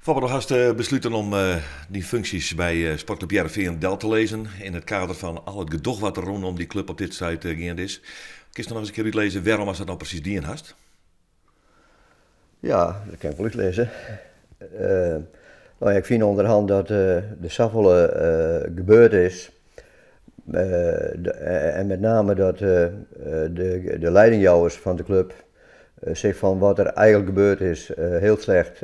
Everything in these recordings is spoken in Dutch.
Fabber, je hast besloten om die functies bij Sportclub Heerenveen Del te lezen. In het kader van al het gedoog wat er rondom die club op dit tijd gaande is. Kun je nog eens een keer uitlezen waarom als dat nou precies die in hast? Ja, dat kan ik wel uitlezen. Nou ja, ik vind onderhand dat de zoveel gebeurd is. En met name dat de leidingjouwers van de club zich van wat er eigenlijk gebeurd is heel slecht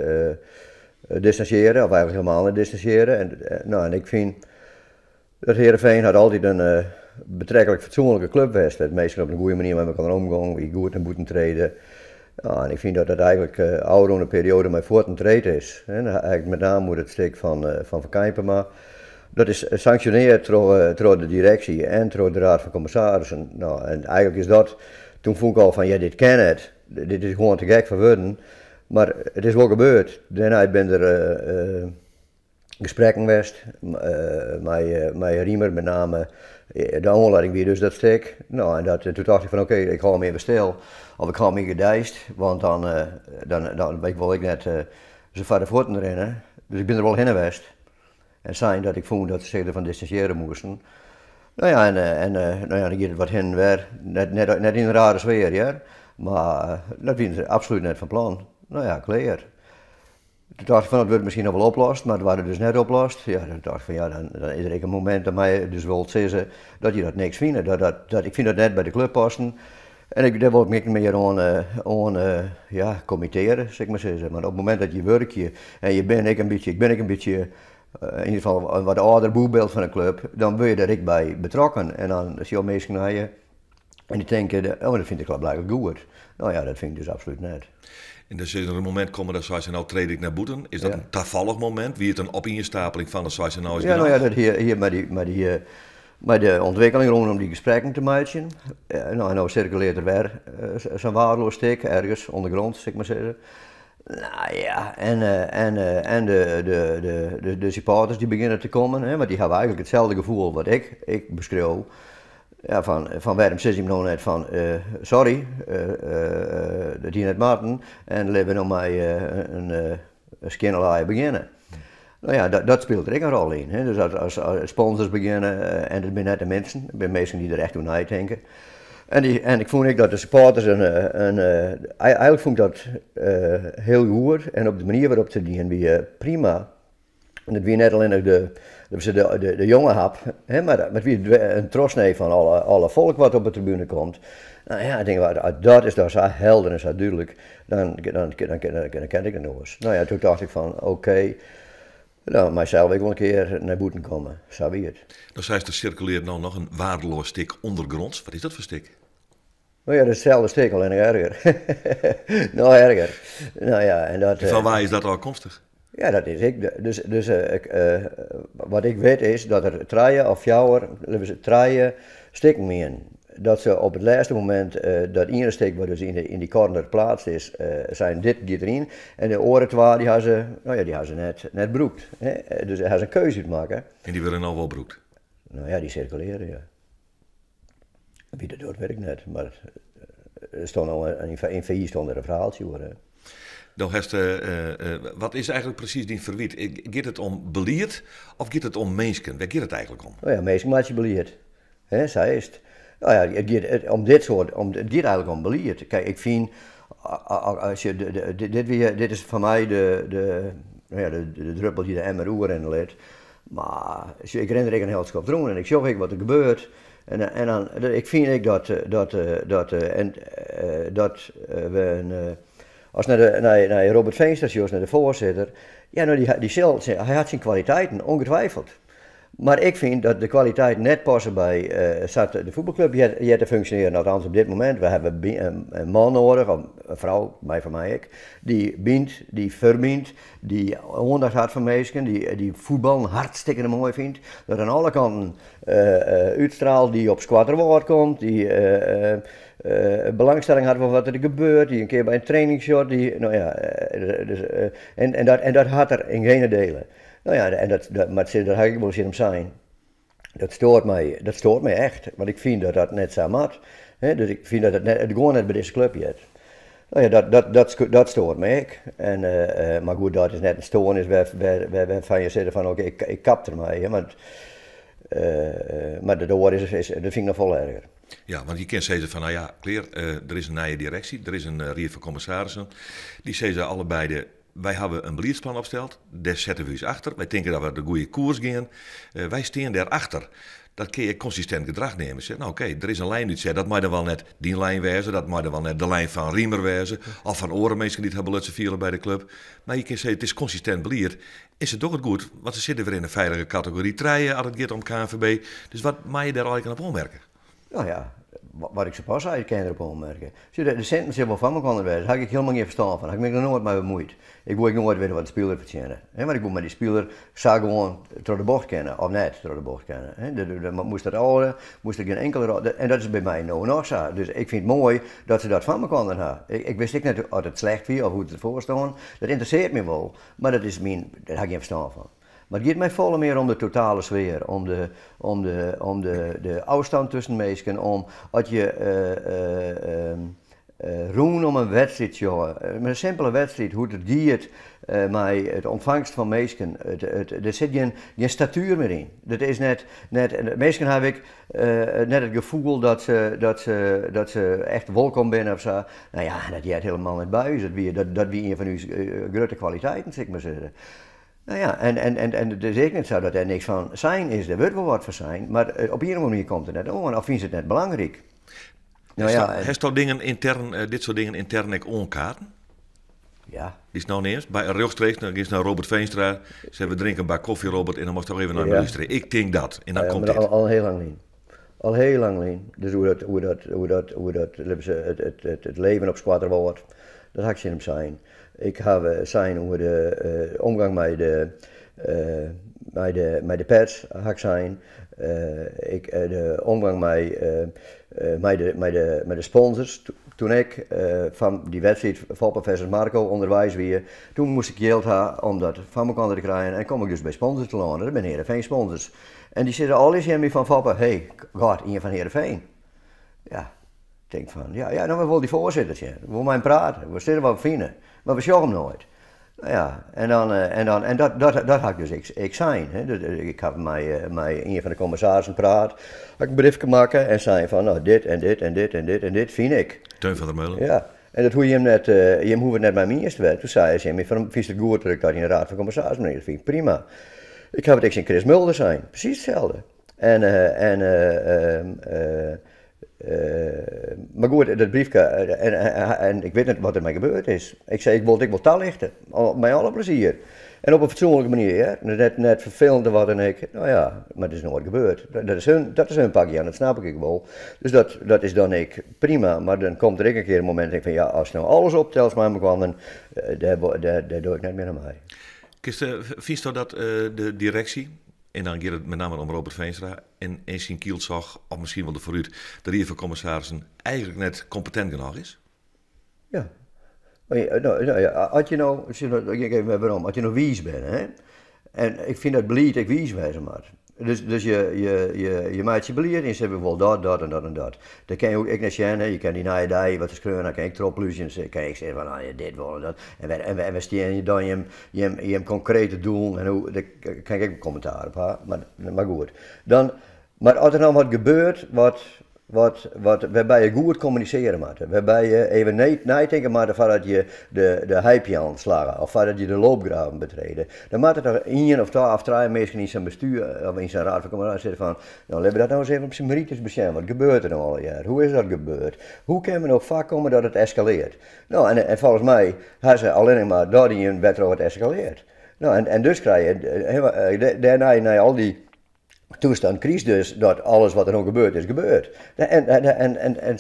distancieren, of eigenlijk helemaal niet distancieren. En ik vind dat Heerenveen had altijd een betrekkelijk fatsoenlijke club geweest. Het meestal op een goede manier met elkaar omgaan, wie goed en moeten treden. Ja, en ik vind dat het eigenlijk ouder een periode met voorttreden is. En eigenlijk met name moet het stuk van Kijpen, maar dat is gesanctioneerd door de directie en door de raad van commissarissen. Nou, en eigenlijk is dat, toen vond ik al van ja, dit kan het, dit is gewoon te gek voor woorden. Maar het is wel gebeurd. Daarna ben er gesprekken geweest met Riemer, met name de aanleiding weer dus dat stuk. Nou, en toen dacht ik van oké, ik ga hem even stil. Of ik ga hem gedijst, want dan wil ik net zo ver de voeten rennen. Dus ik ben er wel heen geweest. En zijn dat ik vond dat ze zich ervan distancieren moesten. Nou ja, nou ja, dan gaat het wat heen en weer. Net in een rare sfeer, ja. Maar dat vinden ze absoluut net van plan. Nou ja, klaar. Toen dacht ik van, dat wordt misschien nog wel oplost, maar dat waren dus net oplost. Ja, dan dacht ik van, ja, dan is er een moment dat mij dus wil zeggen dat je dat niks vindt. Ik vind dat net bij de club passen. En daar wil ik niet meer aan committeren, zeg maar zeggen. Maar op het moment dat je werkt en ik ben een beetje in ieder geval een wat ouder boegbeeld van een club, dan word je er ik bij betrokken. En dan zie je mensen naar je en die denken, oh, dat vind ik wel blijkbaar goed. Nou ja, dat vind ik dus absoluut niet. En dus is er een moment komen dat zij nou treed ik naar boeten. Is dat een toevallig moment? Wie het een opeenstapeling van de zij nou is? Ja, nou ja, dat hier met de ontwikkeling rondom die gesprekken te maken. Nou circuleert er weer zo'n waardeloos stuk ergens ondergrond, zeg maar zeggen. Nou ja, en de supporters die beginnen te komen, hè, want die hebben eigenlijk hetzelfde gevoel wat ik beschreef. Ja, van waarom zit je nou net van, sorry, dat hier net maten en laten we nog maar een skinnerlaai beginnen. Nou ja, dat speelt er ook een rol in. Hè. Dus als sponsors beginnen, en dat zijn net de mensen, het zijn mensen die er echt over nadenken. En ik vond dat de supporters eigenlijk vond ik dat heel goed en op de manier waarop ze die weer prima. En dat wie net alleen de jonge hap, hè, maar wie een trosnee van alle volk wat op de tribune komt. Nou ja, ik denk, dat is daar zo helder en zo duidelijk, dan ken ik het nog eens. Nou ja, toen dacht ik van oké, nou, mijzelf ik wil een keer naar boeten komen, zo wie het. Dan zei er circuleert nou nog een waardeloos stuk ondergronds. Wat is dat voor stuk? Nou ja, dat is hetzelfde stuk, alleen erger. Nou erger. Nou ja, en van waar is dat afkomstig? Ja, dat is ik. Dus wat ik weet is dat er treien of fjouwer, treien stikken meer. Dat ze op het laatste moment dat ene stuk wat dus in die corner geplaatst is, zijn dit gaat erin. En de oren twee die hebben ze net broekt. Hè? Dus hij has een keuze te maken. En die willen nou wel broekt? Nou ja, die circuleren, ja. Wie dat doet, weet ik net. Maar er stond al in VI stond er een verhaaltje hoor. Nou, wat is eigenlijk precies die verwiet? Gaat het om beleid of gaat het om mensen? Waar gaat het eigenlijk om? Nou ja, mensen maak je beleid. Zij is het. Nou ja, het gaat om dit soort, het gaat eigenlijk om beleid. Kijk, ik vind, als je, dit is voor mij de druppel die de emmer oer in leert. Maar ik ren er een heel schop doen en ik zie wat er gebeurt. En dan, ik vind dat we als naar Robert Veensters, naar de voorzitter, ja, nou hij had zijn kwaliteiten, ongetwijfeld. Maar ik vind dat de kwaliteit net passen bij de voetbalclub die te functioneren, althans op dit moment. We hebben een man nodig, of een vrouw, van mij ik, die bindt, die verbindt, die aandacht had van mensen, die voetbal hartstikke mooi vindt. Dat aan alle kanten uitstraalt, die op squadroord komt, die belangstelling had voor wat er gebeurt, die een keer bij een training shot, en dat had er in geen delen. Nou ja, maar daar ga ik wel zin om zijn. Dat stoort mij echt, want ik vind dat net zo mat. Dus ik vind dat het gewoon net bij deze club is. Nou ja, dat stoort me ook. Maar goed, dat is net een stoornis waarvan je zegt van oké, ik kap ermee. Hè, maar de door dat vind ik nog veel erger. Ja, want je kan zeggen van, nou ja, Kleer, er is een nieuwe directie, er is een riet van commissarissen. Die zeggen allebei, wij hebben een beleidsplan opgesteld, daar zetten we eens achter. Wij denken dat we de goede koers gaan. Wij staan daarachter. Dat kun je consistent gedrag nemen. Zeg, nou oké, er is een lijn die zegt, dat moet dan wel net die lijn wezen, dat moet dan wel net de lijn van Riemer wezen, of van Orenmeester die het hebben laten vielen bij de club. Maar je kan zeggen, het is consistent beleid. Is het toch het goed? Want ze zitten weer in een veilige categorie 3 als het gaat om KNVB. Dus wat mag je daar eigenlijk op omwerken? Nou ja, wat ik zo pas zei, kan je erop opmerken. De centen zijn wel van me konden wezen, daar heb ik helemaal geen verstand van. Daar heb ik me er nooit mee bemoeid. Ik wil nooit weten wat de speler verdienen. Maar ik moet met die speler gewoon door de bocht kennen, of net door de bocht kennen. Dan moest dat oude, moest er geen enkele. En dat is bij mij nou nog zo. Dus ik vind het mooi dat ze dat van me konden hebben. Ik wist niet of het slecht was of hoe het ervoor stond. Dat interesseert me wel, maar daar heb ik geen verstand van. Maar het gaat mij volle meer om de totale sfeer, om de afstand tussen mensen, om wat je roen om een wedstrijd, joh. Met een simpele wedstrijd, hoe het gaat met het ontvangst van mensen, er zit geen statuur meer in. Dat is net mensen heb ik net het gevoel dat ze echt welkom zijn of zo. Nou ja, dat jij helemaal niet bij is. Dat wie een van uw grote kwaliteiten, zeg maar zeggen. Nou ja, en het is ook niet zo dat er niks van zijn is, er wordt wel wat van zijn, maar op een manier komt het net om, of vindt ze het net belangrijk. Nou ja, heeft dat dingen intern, dit soort dingen intern ook onkaarten? Ja. Is nou niet eens? Bij rechtstreeks, dan is naar Robert Veenstra, ze hebben drinken een bak koffie, Robert, en dan moest toch even naar luisteren. Ik denk dat, en dan komt dit. Al heel lang niet. Al heel lang niet. Dus hoe dat het leven op squatter wordt, dat had ik zin om zijn. Ik heb zijn over de omgang met de pers, had zijn. De omgang met de sponsors. Toen ik van die wedstrijd van professor Marco onderwijs weer, toen moest ik geld hebben om dat van elkaar te krijgen en kom ik dus bij sponsors te landen. Dat ben Heerenveen sponsors. En die zitten al eens hiermee van Foppen, hey, God, in van Heerenveen. Ja, ik denk van, ja, nou wil die voorzitter zijn. We willen mij praten, we zitten wat vinden, maar we zien hem nooit. Nou ja, en dat had ik dus ik zijn. Hè. Ik heb met een van de commissarissen praat, had ik een briefje maken en zei van, nou dit en dit en dit en dit en dit vind ik. Teun van der Meulen. Ja, en dat hoe je hem net, je hoeft net bij mij eerst werd. Toen zei hij, vind je het goed dat ik dat in de raad van commissarissen meneer, dat vind ik prima. Ik heb het echt in Chris Mulder zijn, precies hetzelfde. Maar goed, dat briefje, en ik weet niet wat er mee gebeurd is. Ik zei, ik wil taal lichten, met alle plezier. En op een fatsoenlijke manier, hè? Net vervelend wat en ik, nou ja, maar dat is nooit gebeurd. Dat is hun pakje aan, dat snap ik wel. Dus dat is dan ik prima, maar dan komt er een keer een moment, van ja, als nou alles optelt met me kwam, dan daar doe ik net meer aan mij. Vies dat de directie, en dan gaat het met name om Robert Veenstra en Sien Kielzog, of misschien wel de vooruit, de rier van commissarissen, eigenlijk net competent genoeg is? Ja. Als je nou, ik even waarom, als je nou wies bent, hè, en ik vind dat beleid ik wies wezen maar. Dus je maakt je beleid en je zegt wel dat en dat en dat. Dan kan je ook ik net zien, hè, je kan die naaie dag wat te schreeuwen, dan kan ik erop luisteren en dan kan ik zeggen van nou, dit wel en dat. En we steken je dan je hebt concrete doel en hoe, daar kan ik ook commentaar op, maar goed. Maar als er dan wat gebeurt, waarbij je goed communiceren moet, waarbij je even nadenken moet voordat je de hype aanslagen of voordat je de loopgraven betreden, dan moet er één of twee mensen in zijn bestuur of in zijn raad van commissarissen zeggen van, nou laten we dat nou eens even op zijn merites beschermen, wat gebeurt er nou al een jaar, hoe is dat gebeurd, hoe kunnen we nou vaak komen dat het escaleert? Nou en volgens mij hebben ze alleen maar dat in een wet wat escaleert. Nou en dus krijg je daarna al die toestand kiest dus dat alles wat er nog gebeurt is gebeurd. En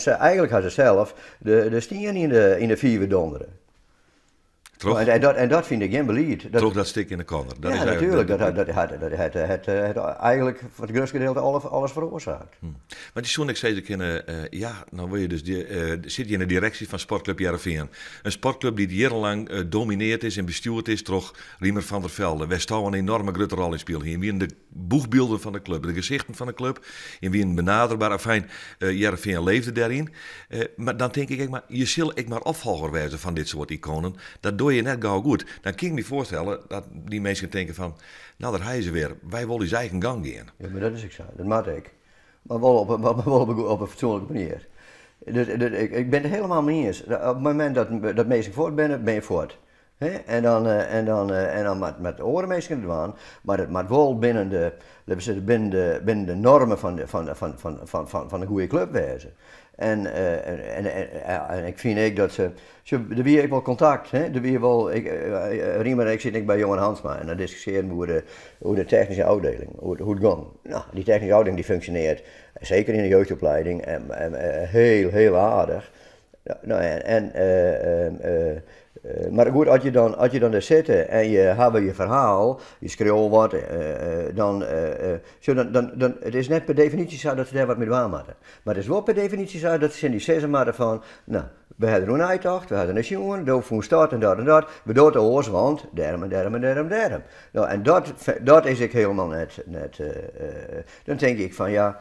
eigenlijk had ze zelf de stien in de vier donderen. En dat vind ik geen beleid. Toch dat stik in de corner. Dat ja, is natuurlijk. Dat eigenlijk voor het grootste gedeelte alles veroorzaakt. Want die zoon ik zei, nou wil je dus zit je in de directie van sportclub Heerenveen. Een sportclub die jarenlang domineerd is en bestuurd is door Riemer van der Velde. Wij staan een enorme grote rol in spelen hier. Wie in de boegbeelden van de club, de gezichten van de club. En wie een benaderbaar, Heerenveen leefde daarin. Maar dan denk ik, je zult maar opvolger wezen van dit soort iconen. Dat doe je net gauw goed. Dan kan ik me voorstellen dat die mensen denken van, nou daar hij ze weer. Wij willen eens eigen gang gaan. Ja, maar dat is ik zo. Dat maak ik. Maar wel op een fatsoenlijke manier. Dus, ik ben het helemaal mee eens. Op het moment dat mensen voort ben je voort. He? En dan met de oren mensen doen, maar het moet wel binnen de normen van een goede club wezen. En ik vind dat er wie ik wel contact, hè? Er wie wel, Riemer en ik zitten bij Johan Hansma en dan discussiëren we hoe de technische afdeling, hoe het gaat. Nou, die technische afdeling die functioneert, zeker in de jeugdopleiding, heel aardig. Maar goed, als je dan daar zit en je hebt je verhaal, je schreeuwt wat, dan het is net per definitie zo dat ze daar wat mee doen moeten. Maar het is wel per definitie zo dat ze in die zeggen maar van, nou, we hadden een uittocht, we hadden een jongen, daar voor start en dat, we doen het oors, want derm. Nou, en dat is ik helemaal net. Dan denk ik van ja.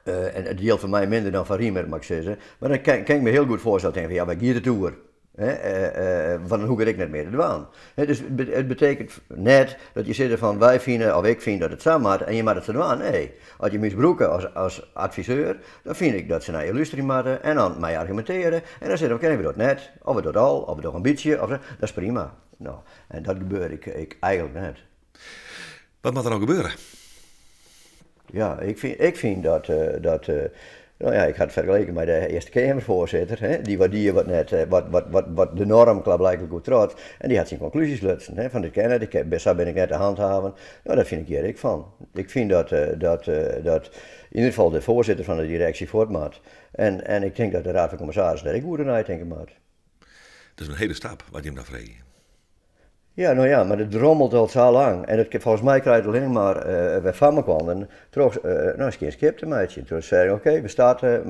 En het deelt van mij minder dan van Riemer, mag ik zeggen. Maar dan kan ik me heel goed voorstellen, van ja, wij gaan de tour. Van hoe ga ik net meer te doen. Dus het betekent net dat je zit van wij vinden, of ik vind dat het samen moet en je moet het te doen. Nee, als je misbruiken als adviseur, dan vind ik dat ze naar je luisteren moeten en dan mij argumenteren. En dan zeggen we, oké, we doen het net, of we doen het al, of we doen een beetje, of dat is prima. Nou, en dat gebeurt ik eigenlijk net. Wat moet er nou gebeuren? Ja, ik vind dat nou ja, ik had het vergeleken met de Eerste Kamervoorzitter, hè, die wat net, wat de norm blijkbaar goed trots, en die had zijn conclusies laten, hè, van dit kennen, zo ben ik net te handhaven. Nou, dat vind ik hier ik van. Ik vind dat in ieder geval de voorzitter van de directie voortmaat. En ik denk dat de Raad van Commissarissen daar ik goed naar denken moet. Dat is een hele stap wat je hem daar vreemd. Ja, nou ja, maar het drommelt al zo lang. En volgens mij krijgt het alleen maar bij van me kwam. En terug, nou, is geen skip te meidje. Toen zei ik, oké, we starten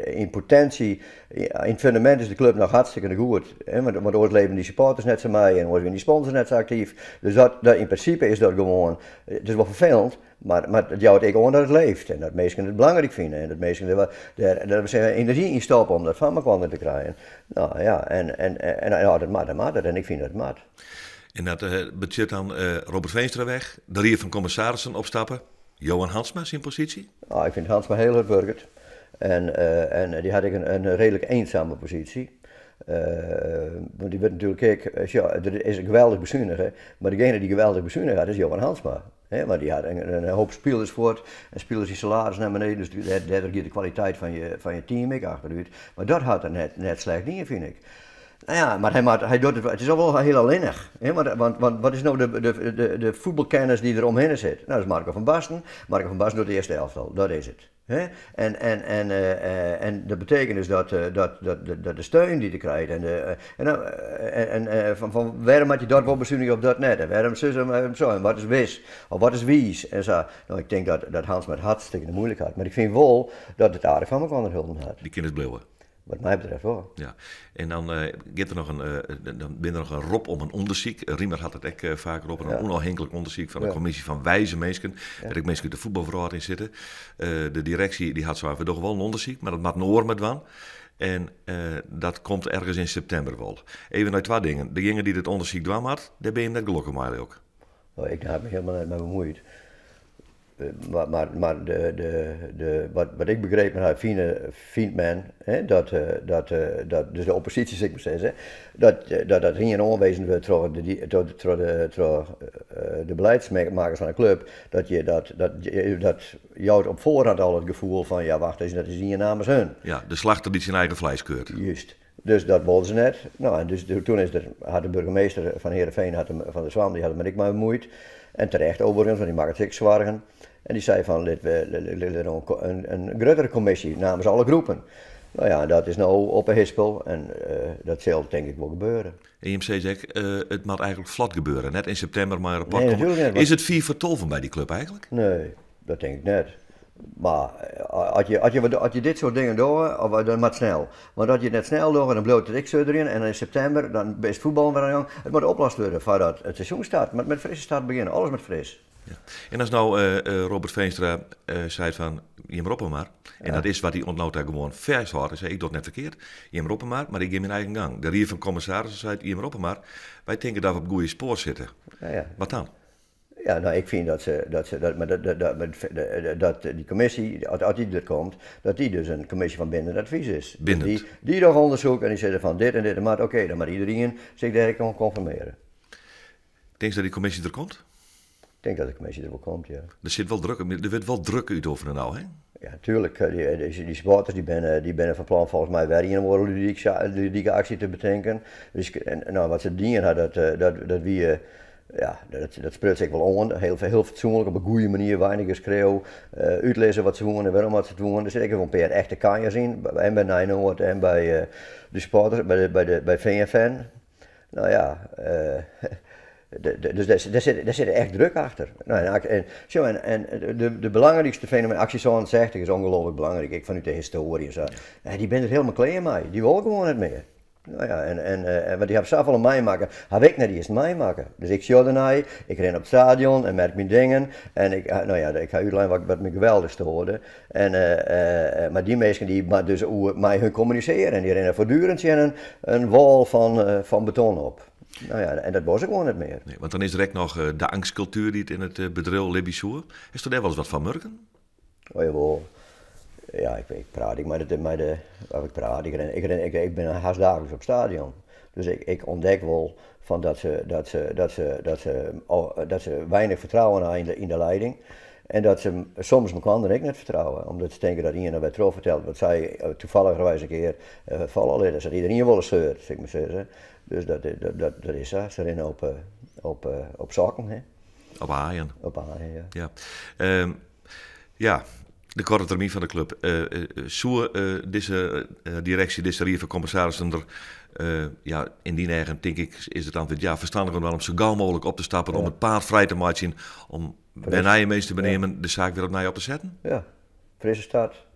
in potentie. In het fundament is de club nog hartstikke goed. Hè, want ooit leven die supporters net zo mee en ooit zijn die sponsors net zo actief. Dus dat in principe is dat gewoon, het is wel vervelend. Maar het jouwt ik gewoon dat het leeft en dat mensen het belangrijk vinden en dat mensen er energie in stoppen om dat van me kwam te krijgen. Nou ja, en dat maakt en ik vind dat het maakt. En dat betekent dan Robert Veenstra weg, de Raad van Commissarissen opstappen, Johan Hansma zijn positie? Nou, ik vind Hansma heel hard burgerd en die had ik een redelijk eenzame positie. Want die werd natuurlijk, er is een geweldig bezuiniger, maar degene die geweldig bezuiniger had is Johan Hansma. Maar die had een hoop spelers voort en spelers die salaris naar beneden, dus daar gaat de kwaliteit van je team ik achteruit. Maar dat had er net slecht niet, vind ik. Nou ja, maar hij doet het is al wel heel alleenig. Want wat is nou de voetbalkennis die er omheen zit? Nou, dat is Marco van Basten. Marco van Basten doet de eerste elftal, dat is het. En dat betekent dus dat de steun die je krijgt en van waarom had je dat wel bestuurlijk op dat net en waarom zo en wat is wis of wat is wies en zo. Nou, ik denk dat Hans met hartstikke de moeilijk had, maar ik vind wel dat het aardig van elkaar hulp had. Die kinderen blijven. Wat mij betreft wel. Ja, en dan gaat er nog een roep om een onderzoek. Riemer had het ook vaker op, een onafhankelijk onderzoek van een commissie van wijze mensen. Waar ik mensen de voetbalverhaal in zitten. De directie die had zo even toch wel een onderzoek, maar dat maakt een oor met van. En dat komt ergens in september wel. Even naar twee dingen. Degene die het onderzoek doen had, daar ben je net gelukkig mee ook. Oh, ik heb me helemaal niet mee bemoeid. Maar wat ik begreep vindt men dat dus de oppositie, zeg maar zeggen, dat geen aanwezen wordt door de beleidsmakers van de club, dat jou op voorhand al het gevoel van ja wacht eens, dat is hier namens hun. Ja, de slachter die zijn eigen vlees keurt. Juist. Dus dat wilden ze net. Nou, en dus toen had de burgemeester van Heerenveen, van de Zwam, die had er met ik maar bemoeid. En terecht overigens, want die maakt het zich zwaar. En die zei van, een grotere commissie namens alle groepen. Nou ja, dat is nou op een hispel en dat zal denk ik wel gebeuren. En je zegt, het moet eigenlijk vlot gebeuren. Net in september maar een rapport Nee, komen. natuurlijk niet. Is het 4 voor 12 bij die club eigenlijk? Nee, dat denk ik net. Maar als je dit soort dingen doet, dan moet het snel. Want als je het net snel doet, dan bloot het ik zo erin. En in september, dan is het voetbal weer aan de gang. Het moet opgelost worden voordat het seizoen start. Met frisse start beginnen, alles met fris. Ja. En als nou Robert Veenstra zei van, je roepen maar. En dat is wat hij ontnota gewoon vers had. Hij zei, ik doe het net verkeerd. Je roepen maar ik ga mijn eigen gang. De rier van commissarissen zei, je roepen maar. Wij denken dat we op goede spoor zitten. Ja. Wat dan? Ja, nou, ik vind dat die commissie, als die er komt, dat die dus een commissie van bindend advies is. Bindend. Die nog onderzoekt en die zeggen van dit en dit, maar oké, dan moet iedereen zich daar kan conformeren. Denk je dat die commissie er komt? Ik denk dat de commissie er wel komt, ja. Er wordt wel druk uit over nou, hè? Ja, natuurlijk. Die sporters die ben van plan volgens mij weer een worden ludieke actie te bedenken. Dus, nou, wat ze dienen hadden, dat wie... Ja, dat spreekt zich wel aan. Heel fatsoenlijk, op een goede manier, weinig geschreeuw. Uitlezen wat ze doen en waarom wat ze doen. Er zitten wel een paar echte kanjers in. En bij Nijnoord en bij de sporters, bij VNFN. Nou ja, dus daar zit echt druk achter. Nou, en de belangrijkste fenomeen, actie zo'n 60 is ongelooflijk belangrijk. Ik vanuit de historie. Zo. Die bent het helemaal klaar mee. Die wil gewoon niet meer. Nou ja, want die hebben zelf al een mij maken. Heb ik net eerst mij maken. Dus ik zie ernaar, ik ren op het stadion en merk mijn dingen. En ik ga uitleggen wat me geweldig stoorde. Maar die mensen die dus mij hun communiceren. En die rennen voortdurend een wal van beton op. Nou ja, en dat was ik gewoon niet meer. Nee, want dan is er ook nog de angstcultuur die het in het bedrijf Libissoer. Is er daar wel eens wat van merken? Oh jawel. Ja, ik praat. Ik ben haast dagelijks op het stadion. Dus ik ontdek wel van dat ze weinig vertrouwen hebben in de leiding. En dat ze soms mijn klanten ook niet vertrouwen. Omdat ze denken dat iemand bij Tro vertelt wat zij toevallig een keer vallen leden. Dat iedereen wel eens zeurt, zeg maar zeggen. Dus dat is zo. Ze rennen op zaken. Hè. Op haaien. Op haaien, ja. Ja. Ja. De korte termijn van de club. Deze directie, deze rier van commissarissen er, in die eigen denk ik is het dan verstandiger om zo gauw mogelijk op te stappen, om het paard vrij te maken, om bij Nijenmees te benemen, de zaak weer op te zetten? Ja, frisse start.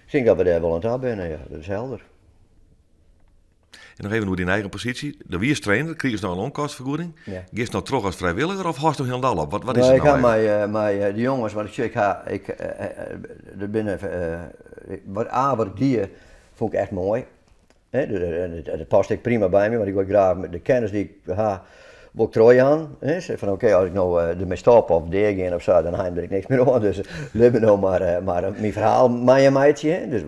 Ik denk dat we daar wel aan het zijn, ja, dat is helder. En nog even over die eigen positie. De wie is trainer, krijgen ze nou een onkostvergoeding? Ja. Geef nou terug als vrijwilliger of hoort nog helemaal op? Wat is het nou? Ik ga de jongens, wat wat ik die vond ik echt mooi. Het past ik prima bij me, want ik wil graag met de kennis die ik heb, wil ik trooien aan. Zeg van oké, als ik nou ermee stop of gaan of zo, dan heb ik niks meer aan. Dus hebben nou maar mijn verhaal mijn meidje. Dus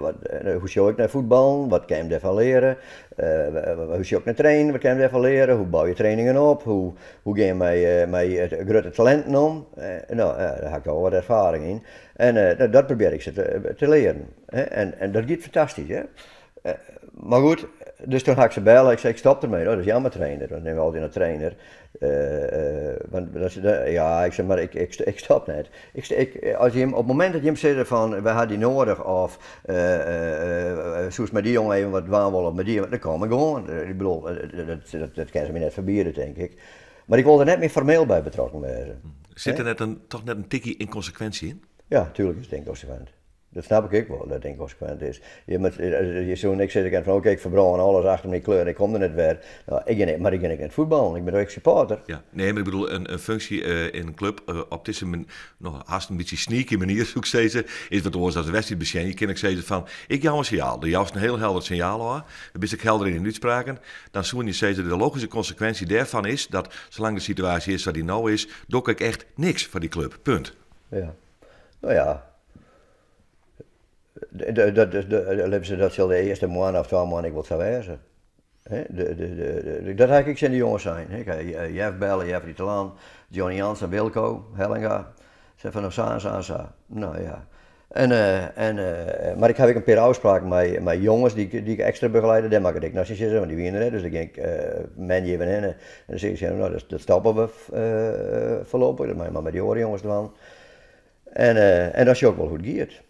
hoe zou ik naar voetbal? Wat kan je daarvan leren? Hoe zou ik naar trainen? Wat kan je daarvan leren? Hoe bouw je trainingen op? Hoe ga je met grote talenten om? Daar heb ik al wat ervaring in. En dat probeer ik ze te leren. En dat gaat fantastisch. Hè? Maar goed, dus toen ga ik ze bellen. Ik zei, ik stop ermee. Dat is jammer trainer. Dan nemen we altijd een trainer. Ik zeg, maar ik stop net. Als je hem, op het moment dat je hem zegt van, we hadden die nodig. Of, zoals met die jongen even wat willen met die. Dan kom ik gewoon. Ik bedoel, dat kan ze me net verbieden, denk ik. Maar ik wil er net meer formeel bij betrokken zijn. Zit er toch net een tikkie inconsequentie in? Ja, natuurlijk is het inconsequent. Dat snap ik wel, dat het inconsequent is. Je zo niks zitten van oké, ik verbrand alles achter mijn kleur en ik kom er net weer. Nou, ik ga niet in voetbal, ik ben ook supporter. Ja, nee, maar ik bedoel, een functie in een club op deze nog haast een beetje sneaky manier, zoek steeds, is wat oorzaak de wedstrijd beschermen. Je kan ik zeggen van, ik jou een signaal, de juist een heel helder signaal hoor. Dan ben ik helder in de uitspraken. Dan zoen je zeggen, de logische consequentie daarvan is dat, zolang de situatie is wat die nou is, doe ik echt niks voor die club, punt. Ja, nou ja. Dat zal de eerste maand of 2 maanden ik wil zo wezen. Dat heb ik zijn de jongens zijn. Jeff Bellen, Jeffrey Telan, Johnny Jans en Wilco, Hellinga. Ze van Sa. Nou ja. Maar ik heb ook een paar afspraken met jongens die ik extra begeleiden. Dat mag ik nog niet zeggen, want die winnen er. Dus dan ging ik men even in en dan zeg ik, nou, dat stoppen we voorlopig. Dat mag je maar met die jongens doen. En dat is ook wel goed geëerd.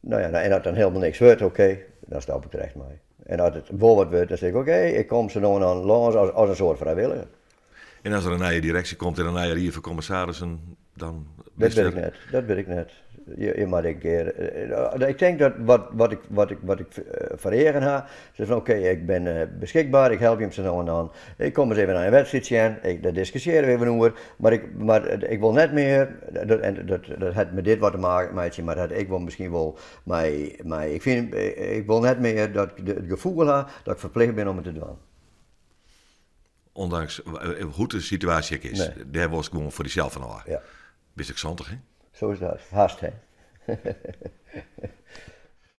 Nou ja, en als dan helemaal niks wordt, oké, dan stap ik terecht mee. En als het wel wat wordt, dan zeg ik oké, ik kom ze nog aan langs als een soort vrijwilliger. En als er een nieuwe directie komt en een nieuwe rier van commissarissen, dan... Dat weet ik net. Je moet een keer. Ik denk dat wat ik verregen ga, is van oké, ik ben beschikbaar, ik help je hem zo nou en dan. Ik kom eens even naar een wedstrijdje en daar discussiëren we even over. Maar ik wil net meer, dat heeft met dit wat te maken, meidje, maar dat ik wil misschien wel, ik wil net meer dat ik het gevoel heb dat ik verplicht ben om het te doen. Ondanks hoe de situatie is, Nee. daar was ik gewoon voor jezelf van. Ja, Wist ik zontig, hè? zo is dat. Haast, hè.